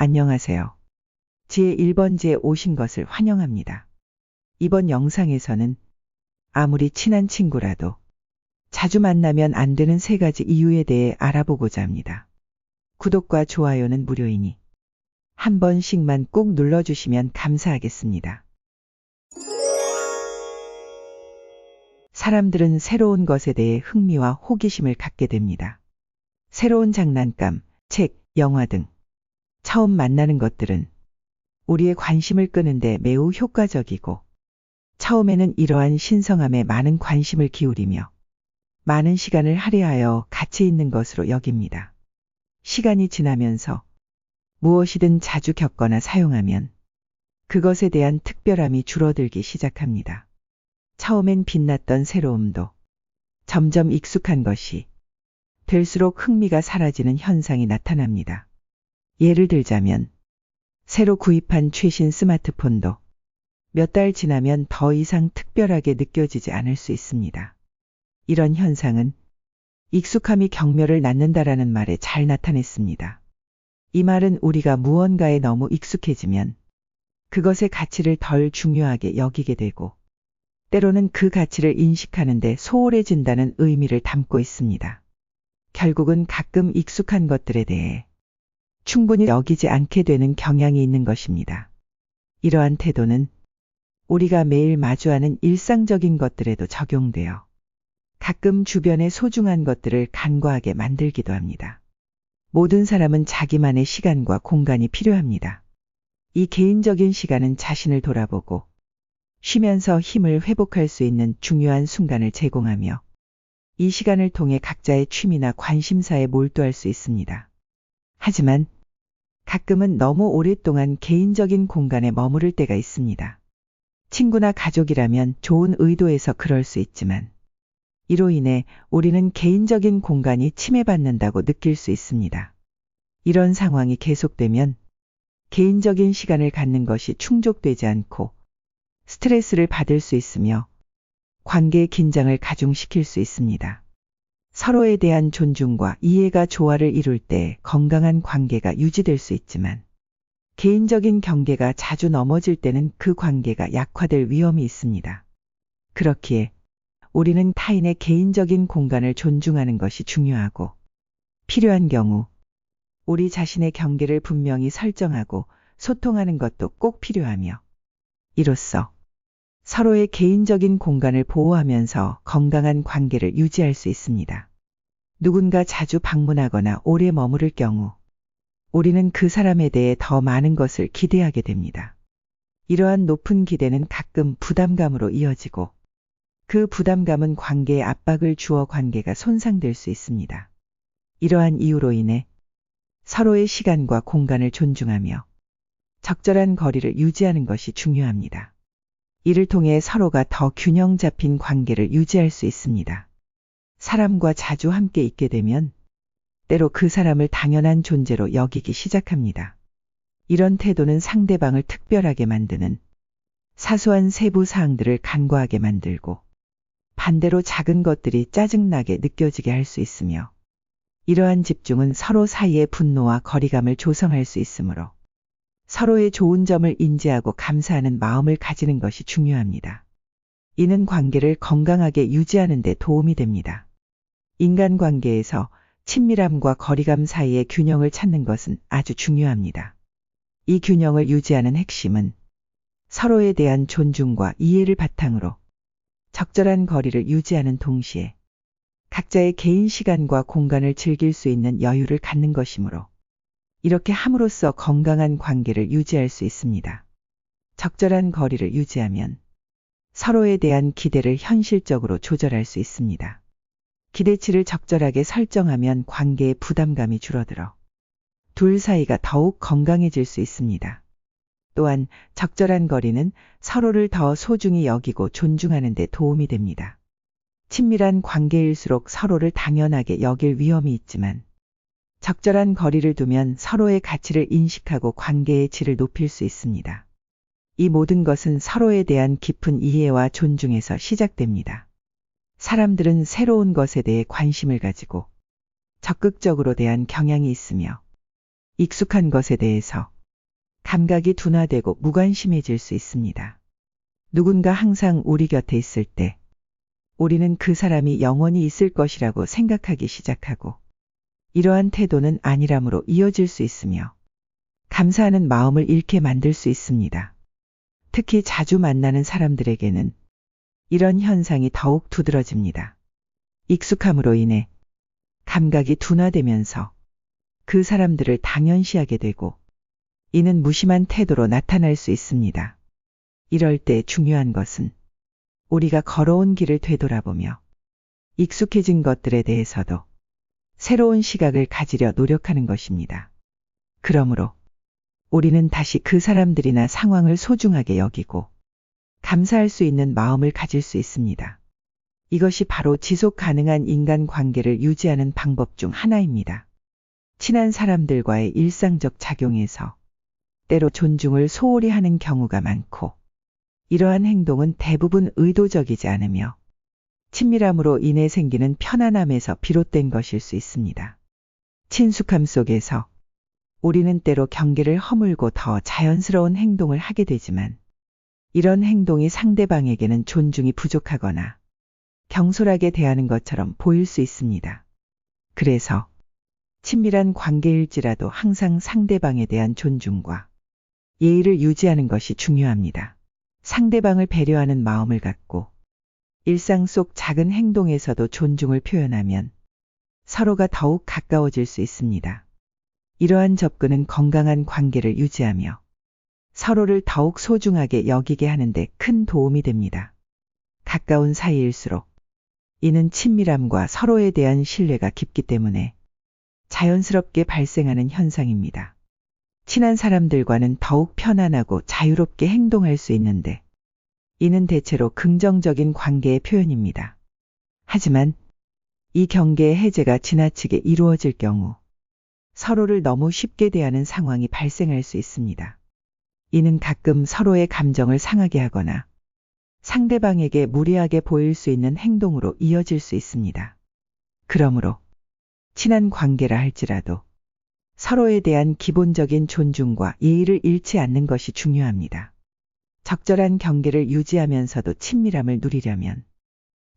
안녕하세요. 제1번지에 오신 것을 환영합니다. 이번 영상에서는 아무리 친한 친구라도 자주 만나면 안 되는 3가지 이유에 대해 알아보고자 합니다. 구독과 좋아요는 무료이니 한 번씩만 꼭 눌러주시면 감사하겠습니다. 사람들은 새로운 것에 대해 흥미와 호기심을 갖게 됩니다. 새로운 장난감, 책, 영화 등 처음 만나는 것들은 우리의 관심을 끄는데 매우 효과적이고, 처음에는 이러한 신성함에 많은 관심을 기울이며 많은 시간을 할애하여 가치 있는 것으로 여깁니다. 시간이 지나면서 무엇이든 자주 겪거나 사용하면 그것에 대한 특별함이 줄어들기 시작합니다. 처음엔 빛났던 새로움도 점점 익숙한 것이 될수록 흥미가 사라지는 현상이 나타납니다. 예를 들자면 새로 구입한 최신 스마트폰도 몇 달 지나면 더 이상 특별하게 느껴지지 않을 수 있습니다. 이런 현상은 익숙함이 경멸을 낳는다라는 말에 잘 나타냈습니다. 이 말은 우리가 무언가에 너무 익숙해지면 그것의 가치를 덜 중요하게 여기게 되고, 때로는 그 가치를 인식하는 데 소홀해진다는 의미를 담고 있습니다. 결국은 가끔 익숙한 것들에 대해 충분히 여기지 않게 되는 경향이 있는 것입니다. 이러한 태도는 우리가 매일 마주하는 일상적인 것들에도 적용되어 가끔 주변의 소중한 것들을 간과하게 만들기도 합니다. 모든 사람은 자기만의 시간과 공간이 필요합니다. 이 개인적인 시간은 자신을 돌아보고 쉬면서 힘을 회복할 수 있는 중요한 순간을 제공하며, 이 시간을 통해 각자의 취미나 관심사에 몰두할 수 있습니다. 하지만 가끔은 너무 오랫동안 개인적인 공간에 머무를 때가 있습니다. 친구나 가족이라면 좋은 의도에서 그럴 수 있지만, 이로 인해 우리는 개인적인 공간이 침해받는다고 느낄 수 있습니다. 이런 상황이 계속되면 개인적인 시간을 갖는 것이 충족되지 않고 스트레스를 받을 수 있으며 관계의 긴장을 가중시킬 수 있습니다. 서로에 대한 존중과 이해가 조화를 이룰 때 건강한 관계가 유지될 수 있지만, 개인적인 경계가 자주 넘어질 때는 그 관계가 약화될 위험이 있습니다. 그렇기에 우리는 타인의 개인적인 공간을 존중하는 것이 중요하고, 필요한 경우 우리 자신의 경계를 분명히 설정하고 소통하는 것도 꼭 필요하며, 이로써 서로의 개인적인 공간을 보호하면서 건강한 관계를 유지할 수 있습니다. 누군가 자주 방문하거나 오래 머무를 경우 우리는 그 사람에 대해 더 많은 것을 기대하게 됩니다. 이러한 높은 기대는 가끔 부담감으로 이어지고, 그 부담감은 관계에 압박을 주어 관계가 손상될 수 있습니다. 이러한 이유로 인해 서로의 시간과 공간을 존중하며 적절한 거리를 유지하는 것이 중요합니다. 이를 통해 서로가 더 균형 잡힌 관계를 유지할 수 있습니다. 사람과 자주 함께 있게 되면 때로 그 사람을 당연한 존재로 여기기 시작합니다. 이런 태도는 상대방을 특별하게 만드는 사소한 세부 사항들을 간과하게 만들고, 반대로 작은 것들이 짜증나게 느껴지게 할 수 있으며, 이러한 집중은 서로 사이의 분노와 거리감을 조성할 수 있으므로 서로의 좋은 점을 인지하고 감사하는 마음을 가지는 것이 중요합니다. 이는 관계를 건강하게 유지하는 데 도움이 됩니다. 인간관계에서 친밀함과 거리감 사이의 균형을 찾는 것은 아주 중요합니다. 이 균형을 유지하는 핵심은 서로에 대한 존중과 이해를 바탕으로 적절한 거리를 유지하는 동시에 각자의 개인 시간과 공간을 즐길 수 있는 여유를 갖는 것이므로, 이렇게 함으로써 건강한 관계를 유지할 수 있습니다. 적절한 거리를 유지하면 서로에 대한 기대를 현실적으로 조절할 수 있습니다. 기대치를 적절하게 설정하면 관계의 부담감이 줄어들어 둘 사이가 더욱 건강해질 수 있습니다. 또한 적절한 거리는 서로를 더 소중히 여기고 존중하는 데 도움이 됩니다. 친밀한 관계일수록 서로를 당연하게 여길 위험이 있지만, 적절한 거리를 두면 서로의 가치를 인식하고 관계의 질을 높일 수 있습니다. 이 모든 것은 서로에 대한 깊은 이해와 존중에서 시작됩니다. 사람들은 새로운 것에 대해 관심을 가지고 적극적으로 대한 경향이 있으며, 익숙한 것에 대해서 감각이 둔화되고 무관심해질 수 있습니다. 누군가 항상 우리 곁에 있을 때 우리는 그 사람이 영원히 있을 것이라고 생각하기 시작하고 이러한 태도는 안일함으로 이어질 수 있으며 감사하는 마음을 잃게 만들 수 있습니다. 특히 자주 만나는 사람들에게는 이런 현상이 더욱 두드러집니다. 익숙함으로 인해 감각이 둔화되면서 그 사람들을 당연시하게 되고 이는 무심한 태도로 나타날 수 있습니다. 이럴 때 중요한 것은 우리가 걸어온 길을 되돌아보며 익숙해진 것들에 대해서도 새로운 시각을 가지려 노력하는 것입니다. 그러므로 우리는 다시 그 사람들이나 상황을 소중하게 여기고 감사할 수 있는 마음을 가질 수 있습니다. 이것이 바로 지속 가능한 인간 관계를 유지하는 방법 중 하나입니다. 친한 사람들과의 일상적 작용에서 때로 존중을 소홀히 하는 경우가 많고 이러한 행동은 대부분 의도적이지 않으며 친밀함으로 인해 생기는 편안함에서 비롯된 것일 수 있습니다. 친숙함 속에서 우리는 때로 경계를 허물고 더 자연스러운 행동을 하게 되지만 이런 행동이 상대방에게는 존중이 부족하거나 경솔하게 대하는 것처럼 보일 수 있습니다. 그래서 친밀한 관계일지라도 항상 상대방에 대한 존중과 예의를 유지하는 것이 중요합니다. 상대방을 배려하는 마음을 갖고 일상 속 작은 행동에서도 존중을 표현하면 서로가 더욱 가까워질 수 있습니다. 이러한 접근은 건강한 관계를 유지하며 서로를 더욱 소중하게 여기게 하는데 큰 도움이 됩니다. 가까운 사이일수록 이는 친밀함과 서로에 대한 신뢰가 깊기 때문에 자연스럽게 발생하는 현상입니다. 친한 사람들과는 더욱 편안하고 자유롭게 행동할 수 있는데 이는 대체로 긍정적인 관계의 표현입니다. 하지만 이 경계의 해제가 지나치게 이루어질 경우 서로를 너무 쉽게 대하는 상황이 발생할 수 있습니다. 이는 가끔 서로의 감정을 상하게 하거나 상대방에게 무례하게 보일 수 있는 행동으로 이어질 수 있습니다. 그러므로 친한 관계라 할지라도 서로에 대한 기본적인 존중과 예의를 잃지 않는 것이 중요합니다. 적절한 경계를 유지하면서도 친밀함을 누리려면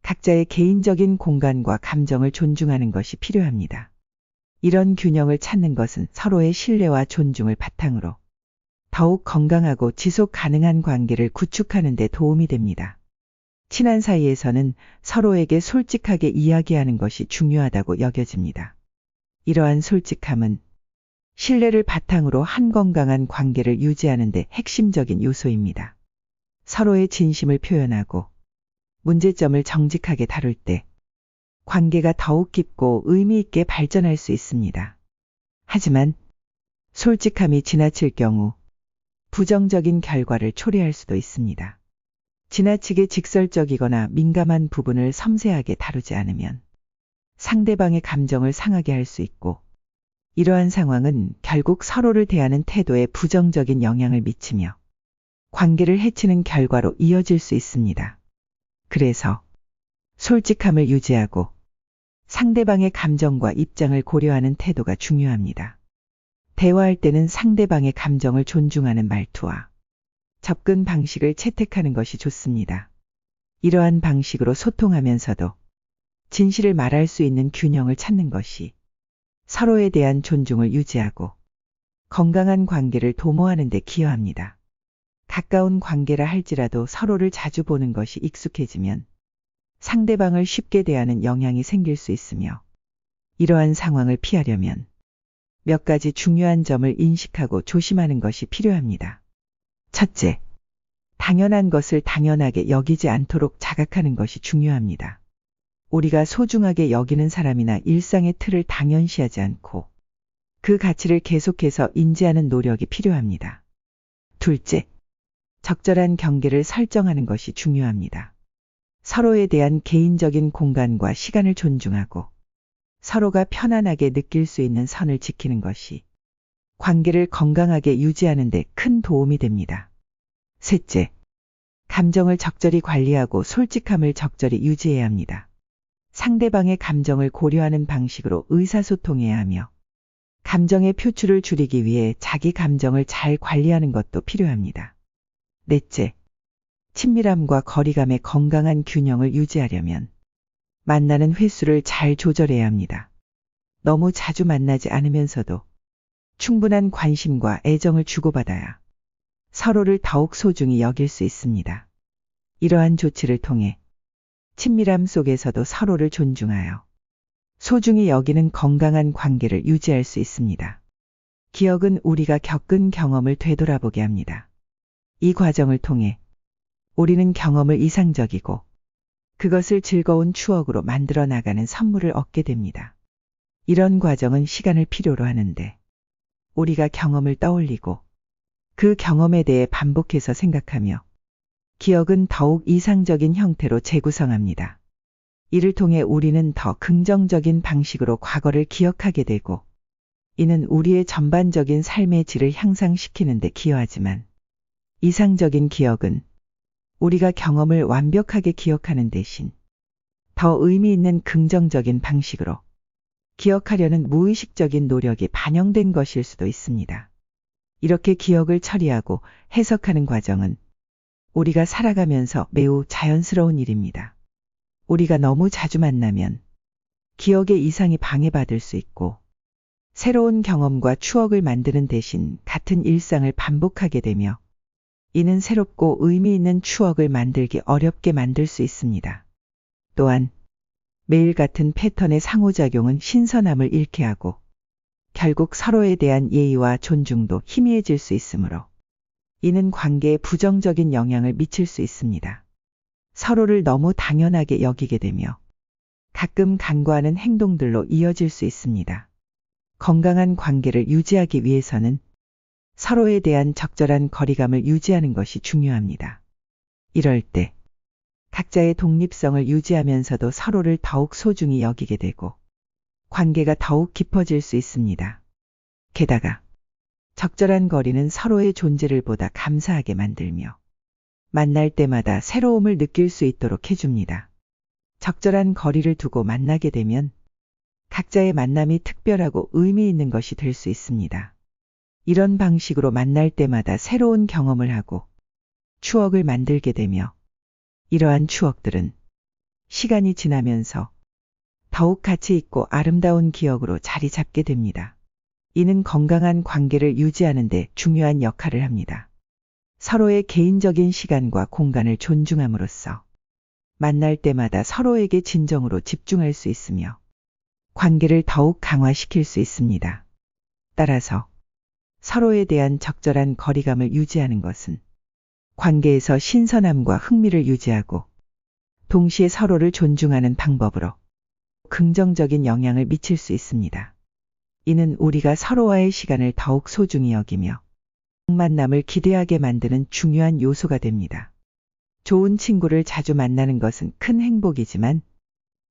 각자의 개인적인 공간과 감정을 존중하는 것이 필요합니다. 이런 균형을 찾는 것은 서로의 신뢰와 존중을 바탕으로 더욱 건강하고 지속 가능한 관계를 구축하는 데 도움이 됩니다. 친한 사이에서는 서로에게 솔직하게 이야기하는 것이 중요하다고 여겨집니다. 이러한 솔직함은 신뢰를 바탕으로 한 건강한 관계를 유지하는 데 핵심적인 요소입니다. 서로의 진심을 표현하고 문제점을 정직하게 다룰 때 관계가 더욱 깊고 의미 있게 발전할 수 있습니다. 하지만 솔직함이 지나칠 경우 부정적인 결과를 초래할 수도 있습니다. 지나치게 직설적이거나 민감한 부분을 섬세하게 다루지 않으면 상대방의 감정을 상하게 할 수 있고 이러한 상황은 결국 서로를 대하는 태도에 부정적인 영향을 미치며 관계를 해치는 결과로 이어질 수 있습니다. 그래서 솔직함을 유지하고 상대방의 감정과 입장을 고려하는 태도가 중요합니다. 대화할 때는 상대방의 감정을 존중하는 말투와 접근 방식을 채택하는 것이 좋습니다. 이러한 방식으로 소통하면서도 진실을 말할 수 있는 균형을 찾는 것이 서로에 대한 존중을 유지하고 건강한 관계를 도모하는 데 기여합니다. 가까운 관계라 할지라도 서로를 자주 보는 것이 익숙해지면 상대방을 쉽게 대하는 영향이 생길 수 있으며 이러한 상황을 피하려면 몇 가지 중요한 점을 인식하고 조심하는 것이 필요합니다. 첫째, 당연한 것을 당연하게 여기지 않도록 자각하는 것이 중요합니다. 우리가 소중하게 여기는 사람이나 일상의 틀을 당연시하지 않고 그 가치를 계속해서 인지하는 노력이 필요합니다. 둘째, 적절한 경계를 설정하는 것이 중요합니다. 서로에 대한 개인적인 공간과 시간을 존중하고 서로가 편안하게 느낄 수 있는 선을 지키는 것이 관계를 건강하게 유지하는 데 큰 도움이 됩니다. 셋째, 감정을 적절히 관리하고 솔직함을 적절히 유지해야 합니다. 상대방의 감정을 고려하는 방식으로 의사소통해야 하며 감정의 표출을 줄이기 위해 자기 감정을 잘 관리하는 것도 필요합니다. 넷째, 친밀함과 거리감의 건강한 균형을 유지하려면 만나는 횟수를 잘 조절해야 합니다. 너무 자주 만나지 않으면서도 충분한 관심과 애정을 주고받아야 서로를 더욱 소중히 여길 수 있습니다. 이러한 조치를 통해 친밀함 속에서도 서로를 존중하여 소중히 여기는 건강한 관계를 유지할 수 있습니다. 기억은 우리가 겪은 경험을 되돌아보게 합니다. 이 과정을 통해 우리는 경험을 이상적이고 그것을 즐거운 추억으로 만들어 나가는 선물을 얻게 됩니다. 이런 과정은 시간을 필요로 하는데 우리가 경험을 떠올리고 그 경험에 대해 반복해서 생각하며 기억은 더욱 이상적인 형태로 재구성합니다. 이를 통해 우리는 더 긍정적인 방식으로 과거를 기억하게 되고 이는 우리의 전반적인 삶의 질을 향상시키는 데 기여하지만 이상적인 기억은 우리가 경험을 완벽하게 기억하는 대신 더 의미 있는 긍정적인 방식으로 기억하려는 무의식적인 노력이 반영된 것일 수도 있습니다. 이렇게 기억을 처리하고 해석하는 과정은 우리가 살아가면서 매우 자연스러운 일입니다. 우리가 너무 자주 만나면 기억의 이상이 방해받을 수 있고 새로운 경험과 추억을 만드는 대신 같은 일상을 반복하게 되며 이는 새롭고 의미 있는 추억을 만들기 어렵게 만들 수 있습니다. 또한 매일 같은 패턴의 상호작용은 신선함을 잃게 하고 결국 서로에 대한 예의와 존중도 희미해질 수 있으므로 이는 관계에 부정적인 영향을 미칠 수 있습니다. 서로를 너무 당연하게 여기게 되며 가끔 간과하는 행동들로 이어질 수 있습니다. 건강한 관계를 유지하기 위해서는 서로에 대한 적절한 거리감을 유지하는 것이 중요합니다. 이럴 때 각자의 독립성을 유지하면서도 서로를 더욱 소중히 여기게 되고 관계가 더욱 깊어질 수 있습니다. 게다가 적절한 거리는 서로의 존재를 보다 감사하게 만들며 만날 때마다 새로움을 느낄 수 있도록 해줍니다. 적절한 거리를 두고 만나게 되면 각자의 만남이 특별하고 의미 있는 것이 될 수 있습니다. 이런 방식으로 만날 때마다 새로운 경험을 하고 추억을 만들게 되며 이러한 추억들은 시간이 지나면서 더욱 가치 있고 아름다운 기억으로 자리 잡게 됩니다. 이는 건강한 관계를 유지하는 데 중요한 역할을 합니다. 서로의 개인적인 시간과 공간을 존중함으로써 만날 때마다 서로에게 진정으로 집중할 수 있으며 관계를 더욱 강화시킬 수 있습니다. 따라서 서로에 대한 적절한 거리감을 유지하는 것은 관계에서 신선함과 흥미를 유지하고 동시에 서로를 존중하는 방법으로 긍정적인 영향을 미칠 수 있습니다. 이는 우리가 서로와의 시간을 더욱 소중히 여기며 만남을 기대하게 만드는 중요한 요소가 됩니다. 좋은 친구를 자주 만나는 것은 큰 행복이지만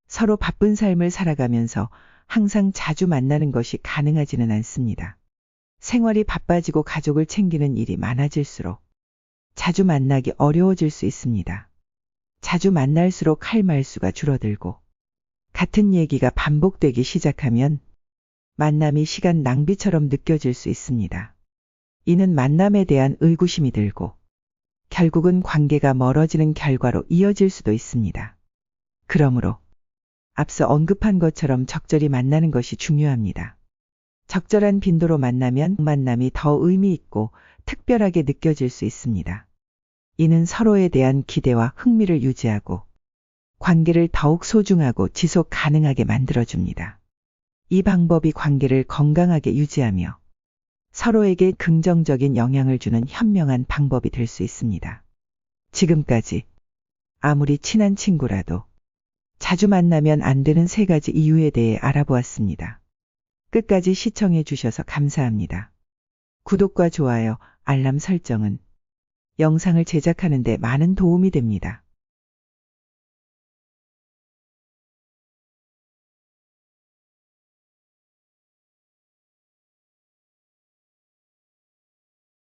서로 바쁜 삶을 살아가면서 항상 자주 만나는 것이 가능하지는 않습니다. 생활이 바빠지고 가족을 챙기는 일이 많아질수록 자주 만나기 어려워질 수 있습니다. 자주 만날수록 할 말수가 줄어들고 같은 얘기가 반복되기 시작하면 만남이 시간 낭비처럼 느껴질 수 있습니다. 이는 만남에 대한 의구심이 들고 결국은 관계가 멀어지는 결과로 이어질 수도 있습니다. 그러므로 앞서 언급한 것처럼 적절히 만나는 것이 중요합니다. 적절한 빈도로 만나면 만남이 더 의미 있고 특별하게 느껴질 수 있습니다. 이는 서로에 대한 기대와 흥미를 유지하고 관계를 더욱 소중하고 지속 가능하게 만들어줍니다. 이 방법이 관계를 건강하게 유지하며 서로에게 긍정적인 영향을 주는 현명한 방법이 될 수 있습니다. 지금까지 아무리 친한 친구라도 자주 만나면 안 되는 3가지 이유에 대해 알아보았습니다. 끝까지 시청해 주셔서 감사합니다. 구독과 좋아요, 알람 설정은 영상을 제작하는 데 많은 도움이 됩니다.